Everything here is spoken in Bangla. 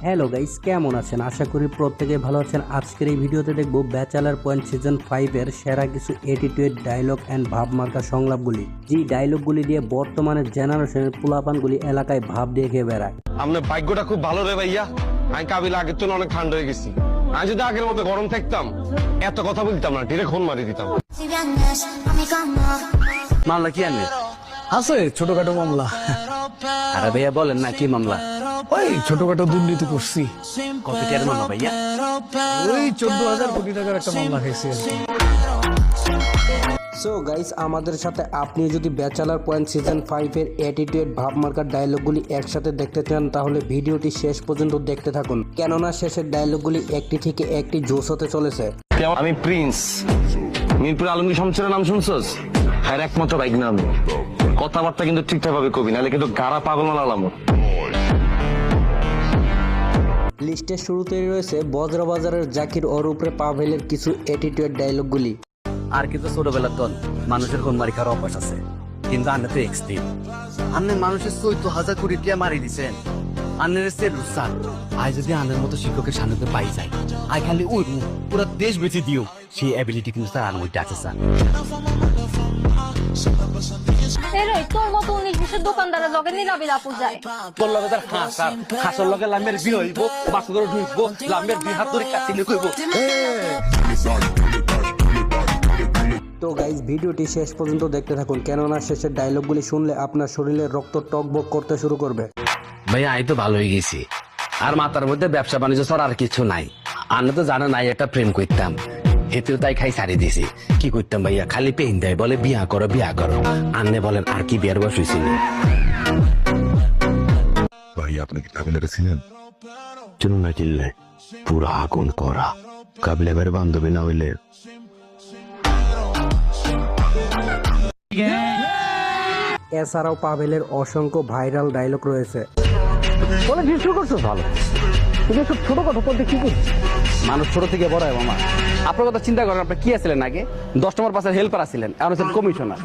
হ্যালো গাইস, কেমন আছেন? আশা করি প্রত্যেকেই ভালো আছেন। আজকের এই ভিডিওতে দেখব ব্যাচেলার পয়েন্ট সিজন 5 এর সেরা কিছু অ্যাটিটিউড ডায়লগ অ্যান্ড ভাবমার্কা সংলাপগুলি, যে ডায়লগগুলি দিয়ে বর্তমানে জেনারেশনের পোলাপানগুলি এলাকায় ভাব দেখে বেড়ায়। আপনার ভাগ্যটা খুব ভালো রে ভাইয়া। আমি কাবিল আগের তুলনায় অনেক ঠান্ডা হয়ে গেছি। আমি যদি আগের মতো গরম থাকতাম এত কথা বলতাম না, ডিরেক্ট ফোন মারি দিতাম। মামলা কি আনলে? আছে ছোটখাটো মামলা। আরে ভাইয়া বলেন না, কি মামলা? ওই ছোটখাটো দুর্নীতি করছি। কত টাকার মামলা ভাইয়া? ওই 14,000 কোটি টাকার একটা মামলা খাইছি আর কি। সো গাইস, আমাদের সাথে আপনি যদি ব্যাচেলার পয়েন্ট সিজন 5 এর অ্যাটিটিউড ভাবমার্কার ডায়লগগুলি একসাথে দেখতে চান তাহলে ভিডিওটি শেষ পর্যন্ত দেখতে থাকুন, কেননা শেষের ডায়লগগুলি একটি থেকে একটি জোশ হতে চলেছে। আমি প্রিন্স মিরপুর আলমগীর শামসুরের নাম শুনছস? হ্যাঁ, একমাত্র বাইক নাম। কথাবার্তা কিন্তু ঠিকঠাক ভাবে কবি, নাহলে কিন্তু গাড়া পাগল মালালাম। লিস্টের শুরুতেই রয়েছে বজ্রবাজারের জাকির ওর উপরে পাভেলের কিছু অ্যাটিটিউড ডায়লগগুলি। আর কিন্তু ছোটবেলার দল মানুষের কোন মারি খাওয়ার অভ্যাস আছে, কিন্তু আন্নে তো এক্সট্রিম। আন্নে মানুষের 14,000 কোটি টাকা মারি দিছেন। আন্নের সে রুসান আই যদি আন্নের মতো শিক্ষকের সান্নিধ্যে পাই যায়, আই খালি ওই পুরো দেশ বেঁচে দিও, সেই অ্যাবিলিটি কিন্তু স্যার আর ওইটা আছে স্যার। তোর মতো 19-20 দোকানদারের লগে নীলাবিল আপু যায়। তোর লগে তার হাঁস আর হাঁসের লগে লামের বিয়ে হইব, বাসু করে ঢুকবো, লামের বিয়ে হাত ধরে কাছে নিয়ে কইব। তো গাইজ, ভিডিওটি শেষ পর্যন্ত দেখতে থাকুন, কেননা শেষের ডায়লগগুলি শুনলে আপনার শরীরের রক্ত টকবক করতে শুরু করবে। ভাইয়া আমি তো ভালো হয়ে গেছি, আর মাথার মধ্যে ব্যবসা বাণিজ্য ছাড়া আর কিছু নাই। আন্না তো জানা নাই একটা প্রেম করতাম, হেতেও তাই খাই ছাড়ি দিয়েছি। কি করতাম ভাইয়া, খালি পেন দেয়, বলে বিয়া করো বিয়া করো। আন্নে বলেন আর কি বিয়ার বয়স হয়েছিল? ভাই আপনি কি কাবিলাকে ছিলেন? চলুন না চিল্লে পুরা আগুন করা কাবিলা ভাইয়ের বান্ধবী না হইলে। এছাড়াও পাভেলের অসংখ্য ভাইরাল ডায়লগ রয়েছে। মানুষ ছোট থেকে বড় হয় মামা। আপনার কথা চিন্তা করেন, আপনি কি আছিলেন আগে? 10 নম্বর পাশের হেল্পার আছিলেন, এখন হচ্ছেন কমিশনার।